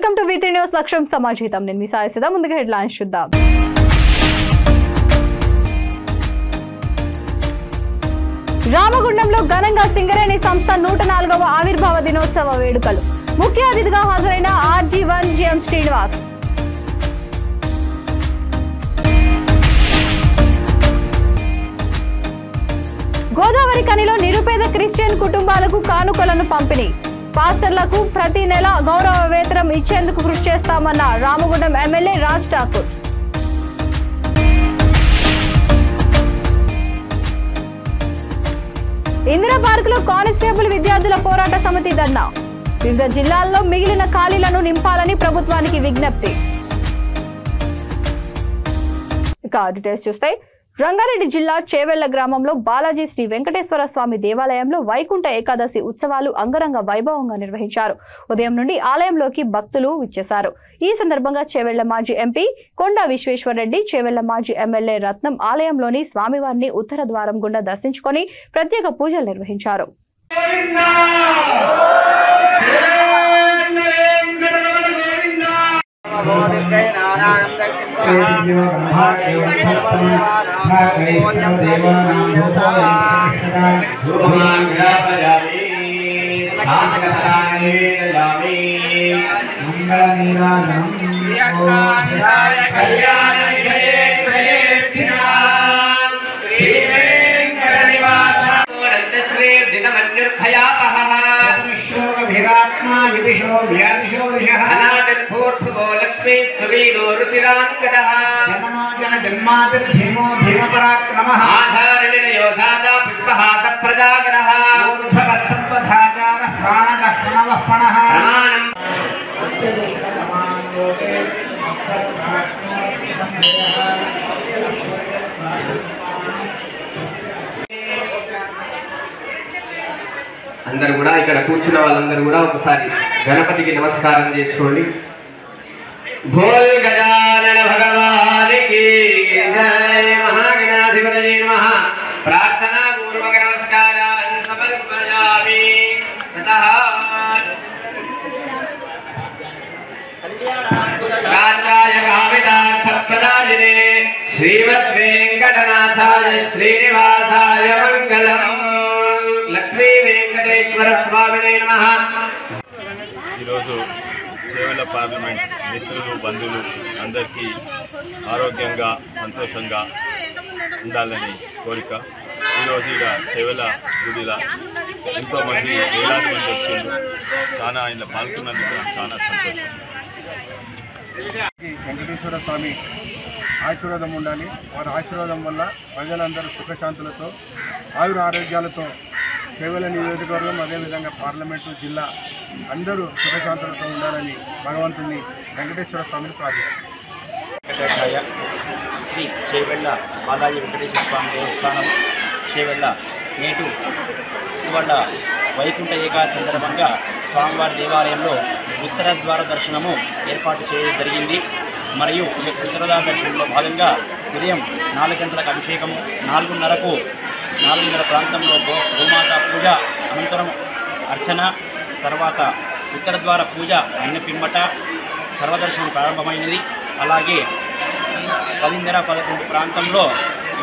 Welcome to V3 news లక్ష్యం సమాజహితం. నేను మీ సాయిసుదా. ముందుగా హెడ్లైన్స్ చూద్దాం. రామగుండంలో ఘనంగా సింగరేణి సంస్థ 104వ ఆవిర్భావ దినోత్సవ వేడుకలు. ముఖ్య అతిథిగా హాజరైన RG1 GM శ్రీనివాస్. గోదావరి కనిలో నిరుపేద క్రిస్టియన్ కుటుంబాలకు కానుకలను పంపిణీ. పాస్టర్లకు ప్రతి నెల గౌరవ వేతనం ఇచ్చేందుకు కృషి చేస్తామన్న రామగుండం ఎమ్మెల్యే రాజ్ ఠాకూర్. ఇందిరా పార్క్ లో కానిస్టేబుల్ విద్యార్థుల పోరాట సమితి ధర్నా. వివిధ జిల్లాల్లో మిగిలిన ఖాళీలను నింపాలని ప్రభుత్వానికి విజ్ఞప్తి. ఇక డీటెయిల్స్ చూస్తే రంగారెడ్డి జిల్లా చేవెళ్ల గ్రామంలో బాలాజీ శ్రీ వెంకటేశ్వర స్వామి దేవాలయంలో వైకుంఠ ఏకాదశి ఉత్సవాలు అంగరంగ వైభవంగా నిర్వహించారు. ఉదయం నుండి ఆలయంలోకి భక్తులు విచ్చేశారు. ఈ సందర్భంగా చేవెళ్ల మాజీ ఎంపీ కొండా విశ్వేశ్వరరెడ్డి, చేవెళ్ల మాజీ ఎమ్మెల్యే రత్నం ఆలయంలోని స్వామివారిని ఉత్తర ద్వారం గుండా దర్శించుకొని ప్రత్యేక పూజలు నిర్వహించారు. అందరూ కూడా ఇక్కడ కూర్చున్న వాళ్ళందరూ కూడా ఒకసారి గణపతికి నమస్కారం చేసుకోండి. భోల్ గజానన భగవానికి జై. మహాగణాధిపతయే నమః. ప్రార్థనా పూర్వక నమస్కారాన్ని సమర్పయామి. తతః గాత్రాయ కామితార్థప్రదాయినే శ్రీమద్ వెంకటనాథాయ శ్రీనివాసాయ మంగళం. లక్ష్మీ వెంకటేశ్వర స్వామినే నమః. ఈరోజు చేవెళ్ల పార్లమెంట్ మిత్రులు, బంధువులు అందరికీ ఆరోగ్యంగా సంతోషంగా ఉండాలని కోరిక. ఈరోజు ఇక చేవెళ్ల గుడిలో ఎంతోమంది వేలాది మంది వచ్చింది. చాలా ఆయన పాల్గొన్నందుకు చాలా సంతోషం. వెంకటేశ్వర స్వామి ఆశీర్వాదం ఉండాలి. వారి ఆశీర్వాదం వల్ల ప్రజలందరూ సుఖశాంతులతో ఆయుర ఆరోగ్యాలతో చేవెళ్ల నియోజకవర్గం, అదేవిధంగా పార్లమెంటు, జిల్లా అందరూ సుఖశాంతులతో ఉండాలని భగవంతుని వెంకటేశ్వర స్వామిని ప్రార్థిస్తారు. శ్రీ చేవెళ్ల బాలాజీ వెంకటేశ్వర స్వామి దేవస్థానం చేవెళ్ల నేటు ఇవాళ వైకుంఠ ఏకాదశి సందర్భంగా స్వామివారి దేవాలయంలో ఉత్తర ద్వార దర్శనము ఏర్పాటు చేయడం జరిగింది. మరియు ఈ యొక్క ఉత్తర ద్వార దర్శనంలో భాగంగా ఉదయం 4 గంటలకు అభిషేకము, 4:30 ప్రాంతంలో గోమాత పూజ, అనంతరం అర్చన, తర్వాత ఉత్తర ద్వార పూజ అయిన పిమ్మట సర్వదర్శనం ప్రారంభమైనది. అలాగే 10:30-11 ప్రాంతంలో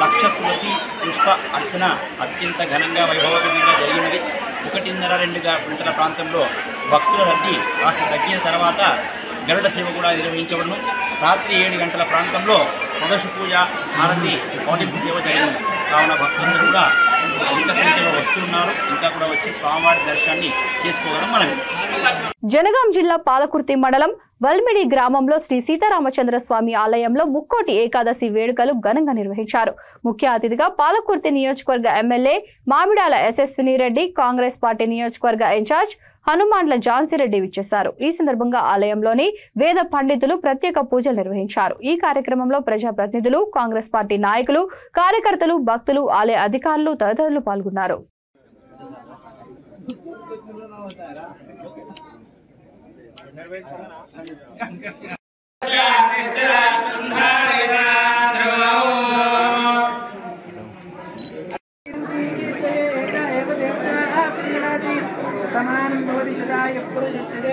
లక్ష తులసి పుష్ప అర్చన అత్యంత ఘనంగా వైభవంగా జరిగినది. 1:30-2 గంటల ప్రాంతంలో భక్తుల రద్దీ కాస్త తగ్గిన తర్వాత గరుడ సేవ కూడా నిర్వహించబడును. రాత్రి 7 గంటల ప్రాంతంలో ప్రదోష పూజ, హారతి, పౌర్ణమి సేవ జరిగింది. కావున భక్తులందరూ కూడా అధిక సంఖ్యలో వస్తున్నారు. ఇంకా కూడా వచ్చి స్వామివారి దర్శనాన్ని చేసుకోవడం మనవి. జనగాం జిల్లా పాలకుర్తి మండలం వల్మిడి గ్రామంలో శ్రీ సీతారామచంద్ర స్వామి ఆలయంలో ముక్కోటి ఏకాదశి వేడుకలు ఘనంగా నిర్వహించారు. ముఖ్య అతిథిగా పాలకుర్తి నియోజకవర్గ ఎమ్మెల్యే మామిడాల యశస్విని రెడ్డి, కాంగ్రెస్ పార్టీ నియోజకవర్గ ఇన్ఛార్జ్ హనుమాన్ల ఝాన్సీరెడ్డి విచ్చేశారు. ఈ సందర్భంగా ఆలయంలోని వేద పండితులు ప్రత్యేక పూజలు నిర్వహించారు. ఈ కార్యక్రమంలో ప్రజాప్రతినిధులు, కాంగ్రెస్ పార్టీ నాయకులు, కార్యకర్తలు, భక్తులు, ఆలయ అధికారులు తదితరులు పాల్గొన్నారు. वर्तमानं भवति सदा यः पुरुषस्य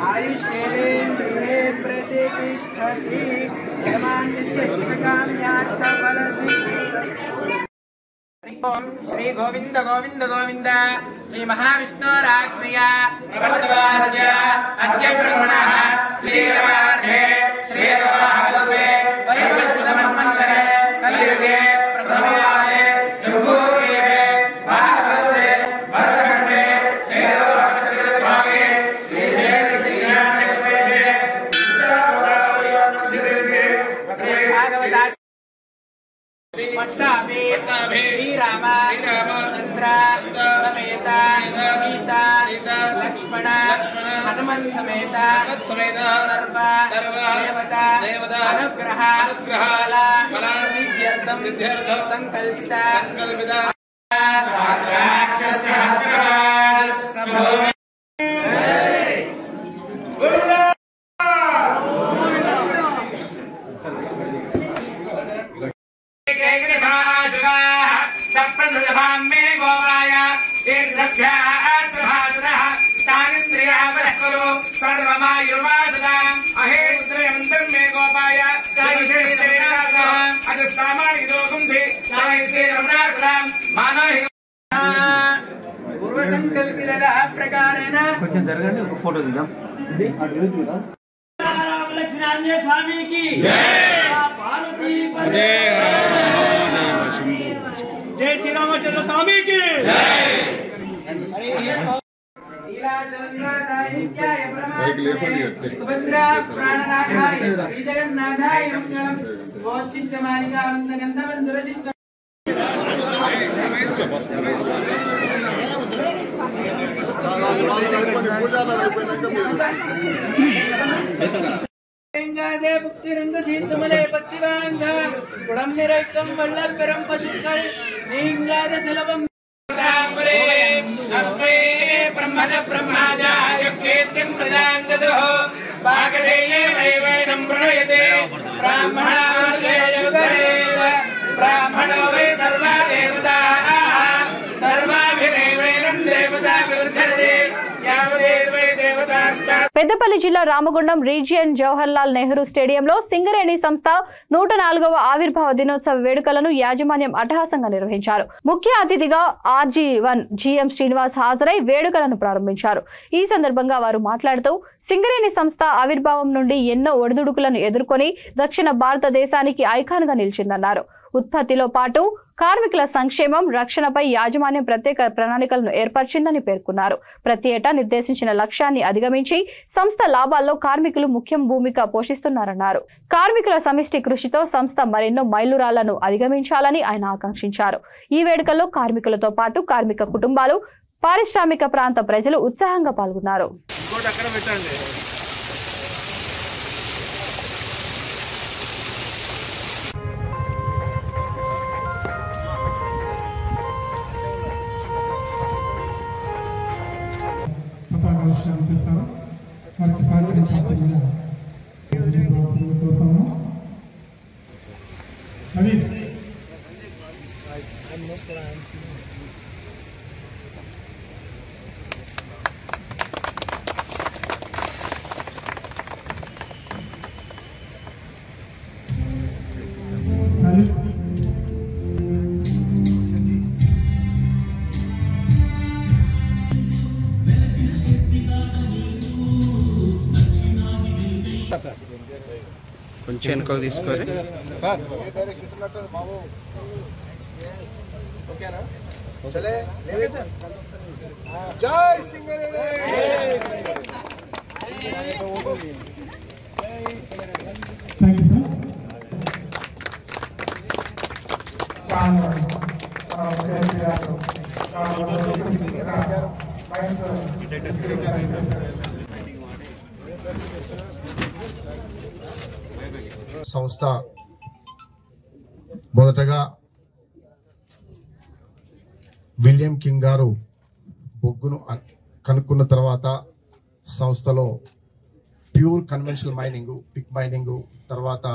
आयुष्येवे श्री गोविंद गोविंद गोविंद श्री महाविष्णुराज्ञया प्रवर्तमानस्य अद्य ब्रह्मणः श्रीरवार्थे श्रीरवाहल्पे वैवस्वतमन्वन्तरे कलियुगे प्रथमवारे जम्बूद्वीपे भारतवर्षे भरतखण्डे श्रीरवाहल्पे श्रीशैलश्रीरामेश्वरे भागवता श्री राम चंद्र समेत सीता लक्ष्मण हनुमन समेत सर्व देवता अनुग्रह फल सिद्ध्यर्थम संकल्पित पूर्व संकल्पित प्रकारेण కొంచెం జరగండి ఒక ఫోటో దిద్దాం लक्ष्मीनारायण स्वामी की जय पार्वती जय श्री रामचंद्र स्वामी की जय सुभद्रा प्राणनाथाय श्री जगन्नाथाय मंगलम मोक्षिष्ट मालिका गंधवंदरजिष्ट புத்திரங்க சீர்த்தமலை பத்திவாங்க குடம் நிறைக்கும் வள்ளல் பெரும் பசுக்கள் நீங்காத செலவம் अस्मै ब्रह्मच ब्रह्माचार्य कीर्तिं प्रदान्तदुः भागधेये वैवेदं प्रणयते ब्राह्मणाशेयुगरेत ब्राह्मणो वै सर्वा देवताः सर्वाभिरेवेदं देवताभिर्धते यावदेवै देवतास्ता పెద్దపల్లి జిల్లా రామగుండం రీజియన్ జవహర్లాల్ నెహ్రూ స్టేడియంలో సింగరేణి సంస్థ 104వ ఆవిర్భావ దినోత్సవ వేడుకలను యాజమాన్యం అట్టహాసంగా నిర్వహించారు. ముఖ్య అతిథిగా RG1 GM శ్రీనివాస్ హాజరై వేడుకలను ప్రారంభించారు. ఈ సందర్భంగా వారు మాట్లాడుతూ సింగరేణి సంస్థ ఆవిర్భావం నుండి ఎన్నో ఒడిదుడుకులను ఎదుర్కొని దక్షిణ భారతదేశానికి ఐకాన్గా నిలిచిందన్నారు. ఉత్పత్తిలో పాటు కార్మికుల సంక్షేమం రక్షణపై యాజమాన్యం ప్రత్యేక ప్రణాళికలను ఏర్పరిచిందని పేర్కొన్నారు. ప్రతి ఏటా నిర్దేశించిన లక్ష్యాన్ని అధిగమించి సంస్థ లాభాల్లో కార్మికులు ముఖ్య భూమిక పోషిస్తున్నారన్నారు. కార్మికుల సమిష్టి కృషితో సంస్థ మరెన్నో మైలురాళ్లను అధిగమించాలని ఆయన ఆకాంక్షించారు. ఈ వేడుకల్లో కార్మికులతో పాటు కార్మిక కుటుంబాలు, పారిశ్రామిక ప్రాంత ప్రజలు ఉత్సాహంగా పాల్గొన్నారు. చేస్తారు వారికి సహకరించాల్సిందిగా కోరుతాము. అది కొంచెం వెనుకకు తీసుకోవాలి. జై సింగరేణి. సంస్థ మొదటగా విలియం కింగ్ గారు బొగ్గును కనుక్కున్న తర్వాత సంస్థలో pure conventional mining, pick mining, తర్వాత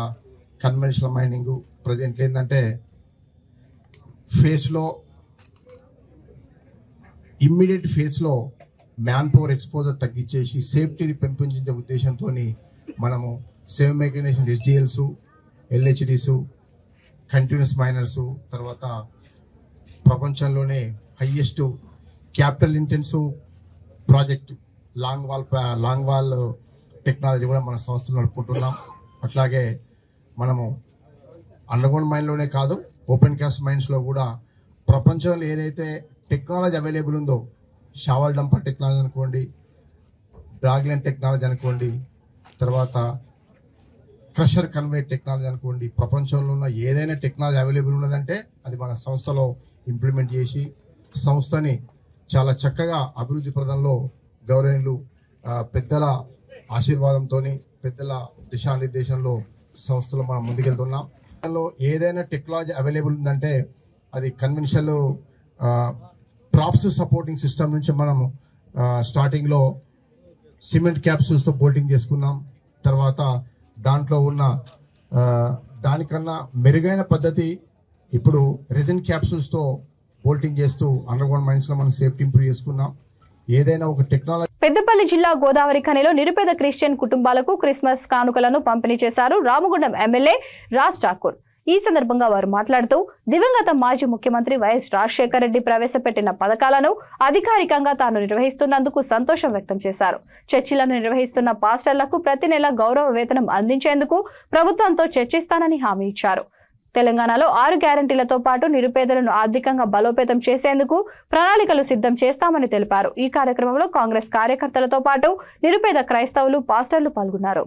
కన్వెన్షనల్ మైనింగ్ ప్రజెంట్ ఏంటంటే ఫేస్లో ఇమ్మీడియట్ ఫేస్లో మ్యాన్ పవర్ ఎక్స్పోజర్ తగ్గించేసి సేఫ్టీని పెంపొందించే ఉద్దేశంతో మనము save mechanisation SDLs, LHDs, continuous miners, తర్వాత ప్రపంచంలోనే highest capital intensive project long wall technology కూడా మన సంస్థలు నడుపుకుంటున్నాం. అట్లాగే మనము అండర్గ్రౌండ్ మైన్లోనే కాదు, ఓపెన్ కాస్ట్ మైన్స్లో కూడా ప్రపంచంలో ఏదైతే టెక్నాలజీ అవైలబుల్ ఉందో, షావల్ డంపర్ టెక్నాలజీ అనుకోండి, డ్రాగ్లైన్ టెక్నాలజీ అనుకోండి, తర్వాత క్రషర్ కన్వే టెక్నాలజీ అనుకోండి, ప్రపంచంలో ఉన్న ఏదైనా టెక్నాలజీ అవైలబుల్ ఉన్నదంటే అది మన సంస్థలో ఇంప్లిమెంట్ చేసి సంస్థని చాలా చక్కగా అభివృద్ధి ప్రదంలో గౌరవనీయులు పెద్దల ఆశీర్వాదంతో, పెద్దల దిశానిర్దేశంలో సంస్థలో మనం ముందుకెళ్తున్నాం. దానిలో ఏదైనా టెక్నాలజీ అవైలబుల్ ఉందంటే అది కన్వెన్షనల్ ప్రాప్స్ సపోర్టింగ్ సిస్టమ్ నుంచి మనము స్టార్టింగ్లో సిమెంట్ క్యాప్సూల్స్తో బోల్టింగ్ చేసుకున్నాం. తర్వాత దాంట్లో ఉన్న దానికన్నా మెరుగైన పద్ధతి ఇప్పుడు రెజిన్ క్యాప్సూల్స్తో బోల్టింగ్ చేస్తూ అండర్గ్రౌండ్ మైన్స్లో మనం సేఫ్టీ ఇంప్రూవ్ చేసుకున్నాం. ఏదైనా ఒక టెక్నాలజీ. పెద్దపల్లి జిల్లా గోదావరి ఖనిలో నిరుపేద క్రిస్టియన్ కుటుంబాలకు క్రిస్మస్ కానుకలను పంపిణీ చేశారు రామగుండం ఎమ్మెల్యే రాజ్ ఠాకూర్. ఈ సందర్భంగా వారు మాట్లాడుతూ దివంగత మాజీ ముఖ్యమంత్రి వైఎస్ రాజశేఖర రెడ్డి ప్రవేశపెట్టిన పథకాలను అధికారికంగా తాను నిర్వహిస్తున్నందుకు సంతోషం వ్యక్తం చేశారు. చర్చిలను నిర్వహిస్తున్న పాస్టర్లకు ప్రతి నెల గౌరవ వేతనం అందించేందుకు ప్రభుత్వంతో చర్చిస్తానని హామీ ఇచ్చారు. తెలంగాణలో 6 గ్యారంటీలతో పాటు నిరుపేదలను ఆర్థికంగా బలోపేతం చేసేందుకు ప్రణాళికలు సిద్ధం చేస్తామని తెలిపారు. ఈ కార్యక్రమంలో కాంగ్రెస్ కార్యకర్తలతో పాటు నిరుపేద క్రైస్తవులు, పాస్టర్లు పాల్గొన్నారు.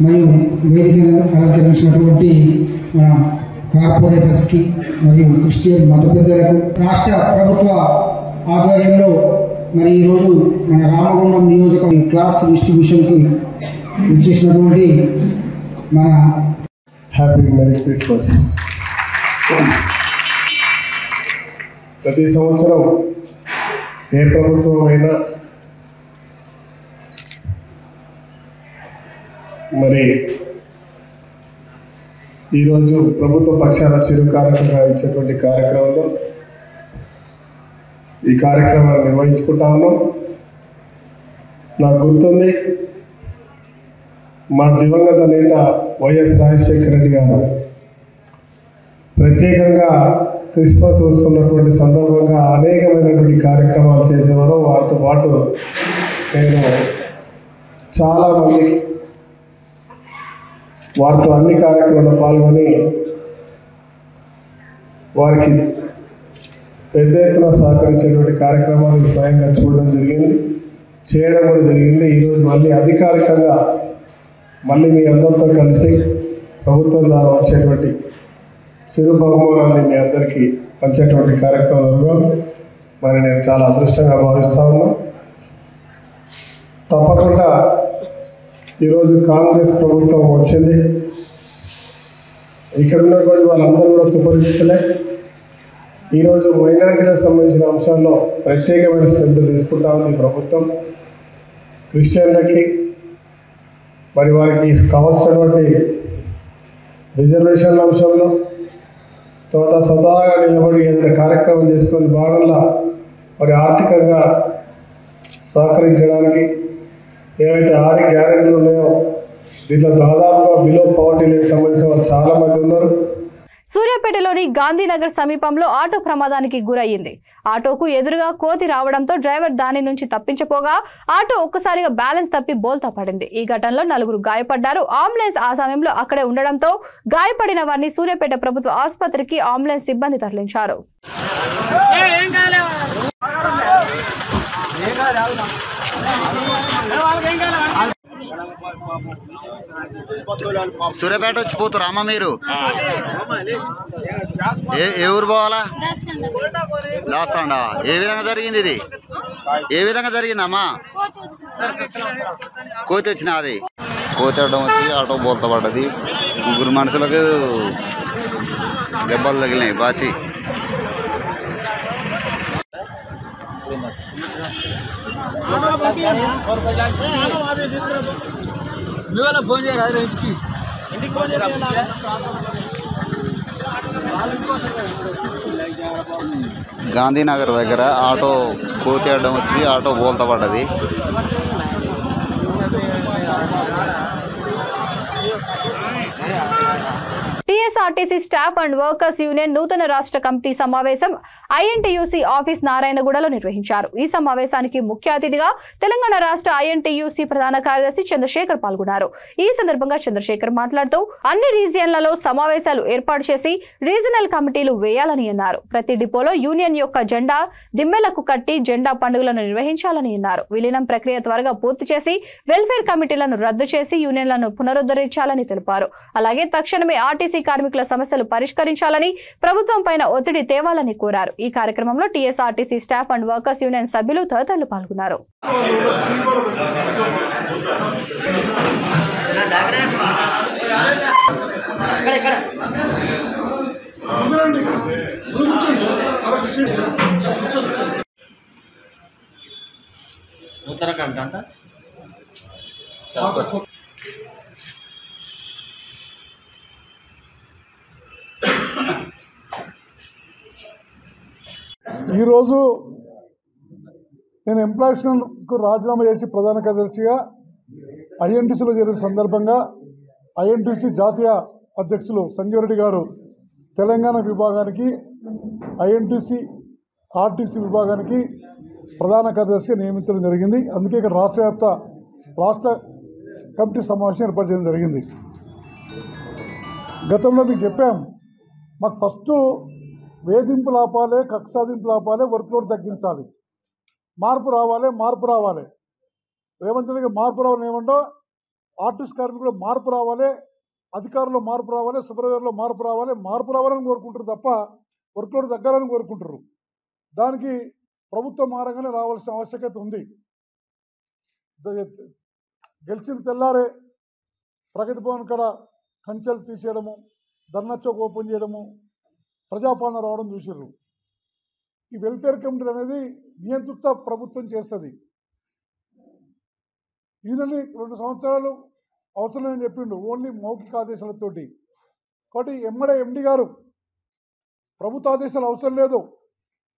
మరియు వేదికను అలంకరించినటువంటి మన కార్పొరేటర్స్ కి మరియు క్రిస్టియన్ మత పెద్దలకు రాష్ట్ర ప్రభుత్వ ఆధ్వర్యంలో మరి ఈరోజు మన రామగుండం నియోజకవర్గ క్లాస్ డిస్ట్రిబ్యూషన్ కి ఇచ్చేసినటువంటి మన హ్యాపీ మెరీ క్రిస్మస్. ప్రతి సంవత్సరం ఏ ప్రభుత్వం అయినా మరి ఈరోజు ప్రభుత్వ పక్షాన చిరు కానుకగా ఇచ్చేటువంటి కార్యక్రమంలో ఈ కార్యక్రమాన్ని నిర్వహించుకుంటా ఉన్నాం. నాకు గుర్తుంది, మా దివంగత నేత వైఎస్ రాజశేఖర రెడ్డి గారు ప్రత్యేకంగా క్రిస్మస్ వస్తున్నటువంటి సందర్భంగా అనేకమైనటువంటి కార్యక్రమాలు చేసేవారు. వారితో పాటు నేను చాలామంది వారితో అన్ని కార్యక్రమాల్లో పాల్గొని వారికి పెద్ద ఎత్తున సహకరించేటువంటి కార్యక్రమాలు స్వయంగా చూడడం జరిగింది, చేయడం కూడా జరిగింది. ఈరోజు మళ్ళీ అధికారికంగా మళ్ళీ మీ అందరితో కలిసి ప్రభుత్వం ద్వారా వచ్చేటువంటి చిరు బహుమానాన్ని మీ అందరికీ పంచేటువంటి కార్యక్రమంలో మరి నేను చాలా అదృష్టంగా భావిస్తా ఉన్నా. తప్పకుండా ఈరోజు కాంగ్రెస్ ప్రభుత్వం వచ్చింది. ఇక్కడ ఉన్నటువంటి వాళ్ళందరూ కూడా సుపరిచితులే. ఈరోజు మైనారిటీలకు సంబంధించిన అంశాల్లో ప్రత్యేకమైన శ్రద్ధ తీసుకుంటా ఉంది ప్రభుత్వం. క్రిస్టియన్లకి మరి వారికి కావాల్సినటువంటి రిజర్వేషన్ల అంశంలో, తర్వాత స్వతహాగా నిలబడి ఏదైనా కార్యక్రమం చేసుకునే భాగంలో మరి ఆర్థికంగా సహకరించడానికి ఏవైతే 6 గ్యారెంటీలు ఉన్నాయో దీంట్లో దాదాపుగా బిలో పవర్టీ లైన్కి సంబంధించిన వాళ్ళు చాలామంది ఉన్నారు. సూర్యాపేటలోని గాంధీనగర్ సమీపంలో ఆటో ప్రమాదానికి గురయ్యింది. ఆటోకు ఎదురుగా కోతి రావడంతో డ్రైవర్ దాని నుంచి తప్పించపోగా ఆటో ఒక్కసారిగా బ్యాలెన్స్ తప్పి బోల్తా పడింది. ఈ ఘటనలో 4 గాయపడ్డారు. అంబులెన్స్ ఆ సమయంలో అక్కడే ఉండడంతో గాయపడిన వారిని సూర్యాపేట ప్రభుత్వ ఆసుపత్రికి అంబులెన్స్ సిబ్బంది తరలించారు. సూర్యాపేట వచ్చిపోతారు అమ్మ మీరు ఏ ఊరు పోవాలా? దాస్తాండా. ఏ విధంగా జరిగింది ఇది? ఏ విధంగా జరిగిందమ్మా? కోతి వచ్చినది. కోతి అడ్డం వచ్చి ఆటో బోల్తా పడ్డది. 3 మనుషులకు దెబ్బలు తగిలినాయి బాచి. గాంధీనగర్ దగ్గర ఆటో కోతి అడ్డం వచ్చి ఆటో బోల్తా పడ్డది. TSRTC staff and workers union నూతన రాష్ట్ర కమిటీ సమావేశం ఐఎన్టీయూసీ ఆఫీస్ నారాయణగూడలో నిర్వహించారు. ఈ సమావేశానికి ముఖ్య అతిథిగా తెలంగాణ రాష్ట్ర ఐఎన్టీయూసీ ప్రధాన కార్యదర్శి చంద్రశేఖర్ పాల్గొన్నారు. ఈ సందర్భంగా చంద్రశేఖర్ మాట్లాడుతూ అన్ని రీజియన్లలో సమావేశాలు ఏర్పాటు చేసి రీజనల్ కమిటీలు వేయాలని అన్నారు. ప్రతి డిపోలో యూనియన్ యొక్క జెండా దిమ్మెలకు కట్టి జెండా పండుగలను నిర్వహించాలని అన్నారు. విలీనం ప్రక్రియ త్వరగా పూర్తి చేసి వెల్ఫేర్ కమిటీలను రద్దు చేసి యూనియన్లను పునరుద్ధరించాలని తెలిపారు. అలాగే తక్షణమే ఆర్టీసీ కార్మికుల సమస్యలు పరిష్కరించాలని ప్రభుత్వం పైన ఒత్తిడి తేవాలని కోరారు. ఈ కార్యక్రమంలో TSRTC staff and workers union సభ్యులు తదితరులు పాల్గొన్నారు. ఉత్తరాఖండ్ అంతా ఈరోజు నేను ఎంప్లాయీస్కు రాజీనామా చేసి ప్రధాన కార్యదర్శిగా ఐఎన్టీసీలో చేరిన సందర్భంగా ఐఎన్టీసీ జాతీయ అధ్యక్షులు సంజీవ్ రెడ్డి గారు తెలంగాణ విభాగానికి ఐఎన్టీసీ ఆర్టీసీ విభాగానికి ప్రధాన కార్యదర్శిగా నియమించడం జరిగింది. అందుకే ఇక్కడ రాష్ట్ర కమిటీ సమావేశం ఏర్పాటు చేయడం జరిగింది. గతంలో మీకు చెప్పాం, మాకు ఫస్ట్ వేధింపులు ఆపాలి, కక్షాదింపులు ఆపాలి, వర్క్లోడ్ తగ్గించాలి, మార్పు రావాలి. రేవంత్ రెడ్డికి మార్పు రావాలని ఏమంటో ఆర్టిస్ట్ కార్మికులు మార్పు రావాలి, అధికారుల్లో మార్పు రావాలి, సూపర్వైజర్లో మార్పు రావాలని కోరుకుంటారు తప్ప వర్క్లోడ్ తగ్గాలని కోరుకుంటారు. దానికి ప్రభుత్వం మారంగానే రావాల్సిన ఆవశ్యకత ఉంది. గెలిచిన తెల్లారే ప్రగతి భవన్ కాడ కంచెలు తీసేయడము, ధర్నా చౌక్ ఓపెన్ చేయడము, ప్రజాపాలన రావడం చూసారు. ఈ వెల్ఫేర్ కమిటీలు అనేది నియంత్రిత ప్రభుత్వం చేస్తుంది. ఈయనని 2 సంవత్సరాలు అవసరం లేదని చెప్పిండు, ఓన్లీ మౌఖిక ఆదేశాలతోటి. కాబట్టి ఎండి గారు ప్రభుత్వ ఆదేశాలు అవసరం లేదు,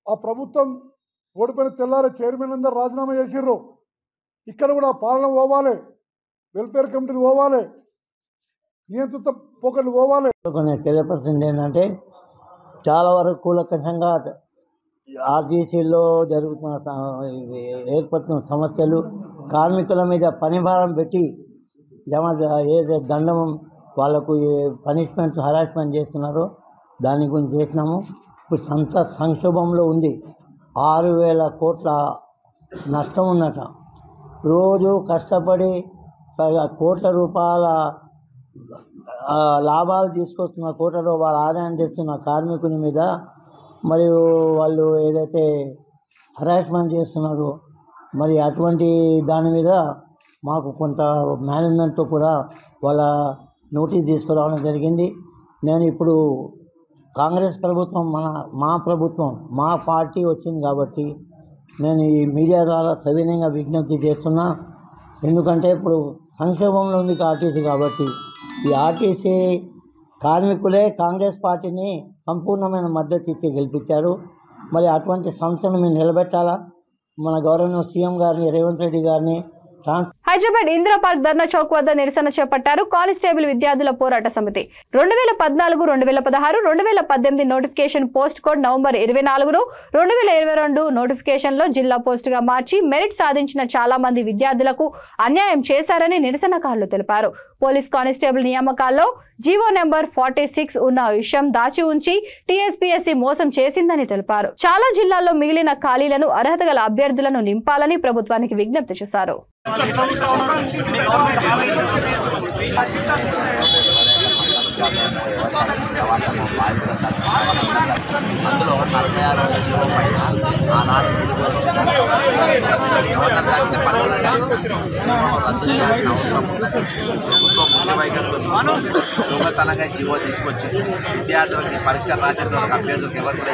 ఆ ప్రభుత్వం ఓడిపోయిన తెల్లారే చైర్మన్ అందరూ రాజీనామా చేసిర్రు. ఇక్కడ కూడా పాలన పోవాలి, వెల్ఫేర్ కమిటీలు పోవాలి, నియంత్రిత పోకళ్ళు పోవాలి. తెలియపరిచింది ఏంటంటే, చాలా వరకు కూలంకషంగా ఆర్టీసీలో జరుగుతున్న ఏర్పడుతున్న సమస్యలు, కార్మికుల మీద పనిభారం పెట్టి ఏదైతే దండం వాళ్లకు పనిష్మెంట్ హరాస్మెంట్ చేస్తున్నారో దాని గురించి చేసినాము. ఇప్పుడు సంక్షోభంలో ఉంది, 6,000 కోట్ల నష్టం ఉన్నట. రోజు కష్టపడి కోట్ల రూపాయల లాభాలు తీసుకొస్తున్న, కోట్ల రూపాయల ఆదాయం తెస్తున్న కార్మికుని మీద మరియు వాళ్ళు ఏదైతే హరాస్మెంట్ చేస్తున్నారో మరి అటువంటి దాని మీద మాకు కొంత మేనేజ్మెంట్తో కూడా వాళ్ళ నోటీస్ తీసుకురావడం జరిగింది. నేను ఇప్పుడు కాంగ్రెస్ ప్రభుత్వం మా ప్రభుత్వం మా పార్టీ వచ్చింది కాబట్టి నేను ఈ మీడియా ద్వారా సవినయంగా విజ్ఞప్తి చేస్తున్నా. ఎందుకంటే ఇప్పుడు సంక్షోభంలో ఉంది ఆర్టీసీ కాబట్టి ఈ ఆర్టీసీ కార్మికులే కాంగ్రెస్ పార్టీని సంపూర్ణమైన మద్దతు ఇచ్చి గెలిపించారు. మరి అటువంటి సంస్థను మేము నిలబెట్టాలా. మన గౌరవ సీఎం గారిని, రేవంత్ రెడ్డి గారిని హైదరాబాద్ ఇందిరా పార్క్ ధర్నా చౌక్ వద్ద నిరసన చేపట్టారు కానిస్టేబుల్ విద్యార్థుల పోరాట సమితి. 2014, 2016, 2018 నోటిఫికేషన్ పోస్ట్ కోడ్ నవంబర్ 24ను 2022 నోటిఫికేషన్ లో జిల్లా పోస్ట్ గా మార్చి మెరిట్ సాధించిన చాలా మంది విద్యార్థులకు అన్యాయం చేశారని నిరసనకారులు తెలిపారు. పోలీస్ కానిస్టేబుల్ నియామకాల్లో జీవో నెంబర్ 46 ఉన్న విషయం దాచి ఉంచి టీఎస్పీఎస్సీ మోసం చేసిందని తెలిపారు. చాలా జిల్లాల్లో మిగిలిన ఖాళీలను అర్హత గల అభ్యర్థులను నింపాలని ప్రభుత్వానికి విజ్ఞప్తి చేశారు. అందులో 46 పైన ఆనాడు గవర్నర్ గారి చెప్పాలి రద్దు చేయాల్సిన అవసరం ప్రభుత్వం ముఖ్య వైఖరితో దొంగతనంగా జీవో తీసుకొచ్చి విద్యార్థులకి పరీక్షలు రాసేటువంటి అభ్యర్థులకు ఎవరు కూడా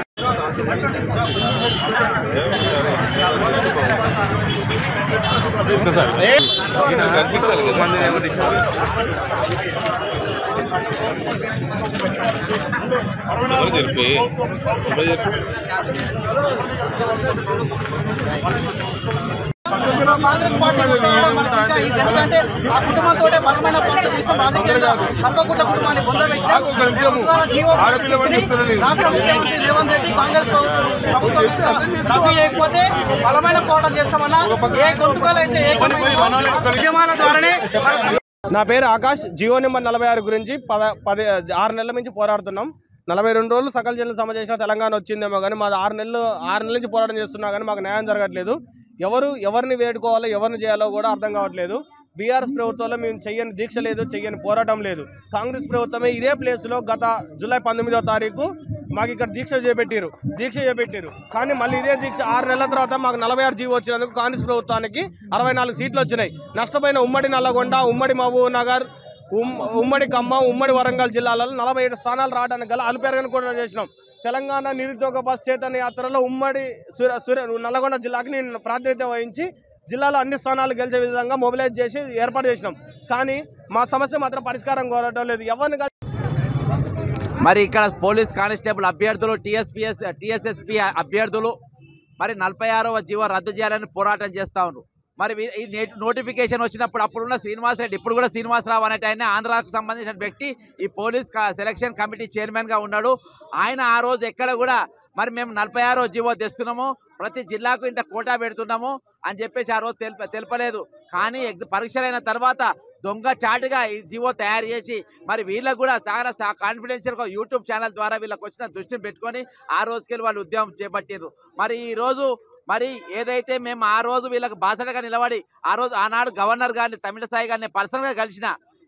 కాంగ్రెస్ పార్టీ ఎందుకంటే ఆ కుటుంబంతో బలమైన రాజకీయంగా కల్పకుట్ల కుటుంబాన్ని రాష్ట్ర ముఖ్యమంత్రి రేవంత్ రెడ్డి కాంగ్రెస్ ప్రభుత్వం రద్దు చేయకపోతే బలమైన పోరాటం చేస్తామన్నా ఏ గొంతుకలు అయితే ఉద్యమాల ద్వారానే. నా పేరు ఆకాష్. జియో నెంబర్ 46 గురించి 6 నెలల నుంచి పోరాడుతున్నాం. 42 రోజులు సకల జనుల సమ చేసిన తెలంగాణ వచ్చిందేమో కానీ మాది 6 నెలల నుంచి పోరాటం చేస్తున్నా కానీ మాకు న్యాయం జరగట్లేదు. ఎవరిని వేడుకోవాలో ఎవరిని చేయాలో కూడా అర్థం కావట్లేదు. బీఆర్ఎస్ ప్రభుత్వంలో మేము చెయ్యని దీక్ష లేదు, చెయ్యని పోరాటం లేదు. కాంగ్రెస్ ప్రభుత్వమే ఇదే ప్లేస్లో గత జూలై 19వ తారీఖు మాకు ఇక్కడ దీక్ష చేపెట్టారు. కానీ మళ్ళీ ఇదే దీక్ష 6 నెలల తర్వాత మాకు 46 జీవో వచ్చినందుకు కాంగ్రెస్ ప్రభుత్వానికి 64 సీట్లు వచ్చినాయి. నష్టపోయిన ఉమ్మడి నల్లగొండ, ఉమ్మడి మహబూబ్ నగర్, ఉమ్మడి ఖమ్మం, ఉమ్మడి వరంగల్ జిల్లాలలో 47 స్థానాలు రావడానికి గల అలుపెరగని కూడా చేసినాం. తెలంగాణ నిరుద్యోగ బస్ చైతన్య యాత్రలో ఉమ్మడి నల్లగొండ జిల్లాకి నేను ప్రాతినిధ్యం వహించి జిల్లాలో అన్ని స్థానాలు గెలిచే విధంగా మొబిలైజ్ చేసి ఏర్పాటు చేసినాం. కానీ మా సమస్య మాత్రం పరిష్కారం కోరటం లేదు. ఎవరిని మరి ఇక్కడ పోలీస్ కానిస్టేబుల్ అభ్యర్థులు, టీఎస్ఎస్పీ అభ్యర్థులు మరి 46వ జీవో రద్దు చేయాలని పోరాటం చేస్తూ ఉన్నారు. మరి ఈ నోటిఫికేషన్ వచ్చినప్పుడు అప్పుడున్న శ్రీనివాసరెడ్డి, ఇప్పుడు కూడా శ్రీనివాసరావు అనేట ఆయన ఆంధ్రాకు సంబంధించిన వ్యక్తి ఈ పోలీస్ సెలక్షన్ కమిటీ చైర్మన్గా ఉన్నాడు. ఆయన ఆ రోజు ఎక్కడ కూడా మరి మేము 46వ జీవో తెస్తున్నాము, ప్రతి జిల్లాకు ఇంత కోటా పెడుతున్నాము అని చెప్పేసి ఆ రోజు తెలపలేదు. కానీ పరీక్షలైన తర్వాత దొంగ చాటుగా ఈ జీవో తయారు చేసి మరి వీళ్ళకు కూడా చాలా కాన్ఫిడెన్షియల్గా యూట్యూబ్ ఛానల్ ద్వారా వీళ్ళకి వచ్చిన దృష్టిని పెట్టుకొని ఆ రోజుకెళ్ళి వాళ్ళు ఉద్యమం చేపట్టారు. మరి ఈరోజు మరి ఏదైతే మేము ఆ రోజు వీళ్ళకి బాసటగా నిలబడి ఆనాడు గవర్నర్ గారిని, తమిళసాయి గారిని పర్సనల్గా కలిసిన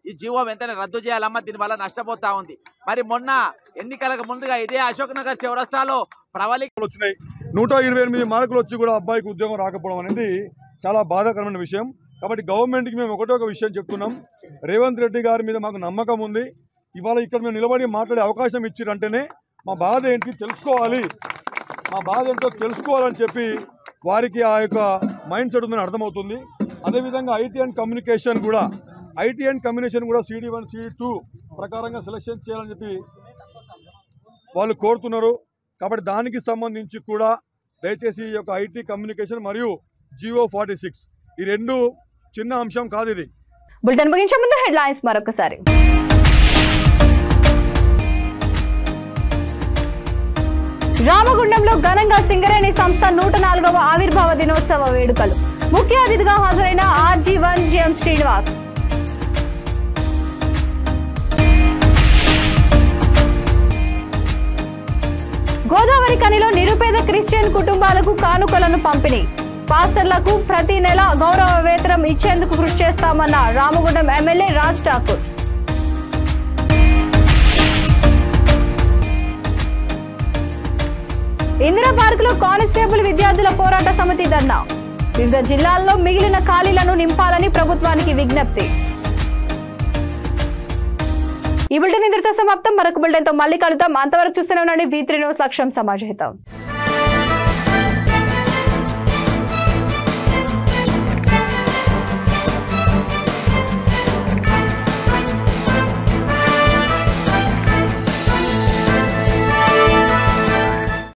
ఈ జీవో వెంటనే రద్దు చేయాలమ్మా, దీనివల్ల నష్టపోతా ఉంది. మరి మొన్న ఎన్నికలకు ముందుగా ఇదే అశోక్ నగర్ చౌరస్తాలో ప్రవళికలు వచ్చినాయి. 128 మార్కులు వచ్చి కూడా అబ్బాయికి ఉద్యోగం రాకపోవడం అనేది చాలా బాధాకరమైన విషయం. కాబట్టి గవర్నమెంట్కి మేము ఒక విషయం చెప్తున్నాం. రేవంత్ రెడ్డి గారి మీద మాకు నమ్మకం ఉంది. ఇవాళ ఇక్కడ మేము నిలబడి మాట్లాడే అవకాశం ఇచ్చిరంటేనే మా బాధ ఏంటి తెలుసుకోవాలి, మా బాధ ఏంటో తెలుసుకోవాలని చెప్పి వారికి ఆ యొక్క మైండ్ సెట్ ఉందని అర్థమవుతుంది. అదేవిధంగా ఐటీ అండ్ కమ్యూనికేషన్ కూడా CD1, CD2 ప్రకారంగా సెలెక్షన్ చేయాలని చెప్పి వాళ్ళు కోరుతున్నారు. కాబట్టి దానికి సంబంధించి కూడా దయచేసి ఈ యొక్క ఐటీ కమ్యూనికేషన్ మరియు జియో 46 ఈ రెండు చిన్న అంశం కాదు. ఇది బులెటిన్ ముగించే ముందు హెడ్లైన్స్ మరొకసారి. రామగుండంలో ఘనంగా సింగరేణి సంస్థ 104వ ఆవిర్భావ దినోత్సవ వేడుకలు. ముఖ్య అతిథిగా హాజరైన RG1 GM శ్రీనివాస్. గోదావరి కనిలో నిరుపేద క్రిస్టియన్ కుటుంబాలకు కానుకలను పంపిణీ. పాస్టర్లకు ప్రతి నెల గౌరవ వేతనం ఇచ్చేందుకు కృషి చేస్తామన్న రామగుండం ఎమ్మెల్యే రాజ్ ఠాకూర్. ఇందిరా పార్క్ లో కానిస్టేబుల్ విద్యార్థుల పోరాట సమితి ధర్నా. వివిధ జిల్లాల్లో మిగిలిన ఖాళీలను నింపాలని ప్రభుత్వానికి విజ్ఞప్తి. ఈ బులెటిన్ ఇంతటితో సమాప్తం. మరొక బులెటిన్ తో మళ్ళీ కలుద్దాం. అంతవరకు చూస్తూనే ఉండండి V3 న్యూస్. లక్ష్యం సమాజహితం.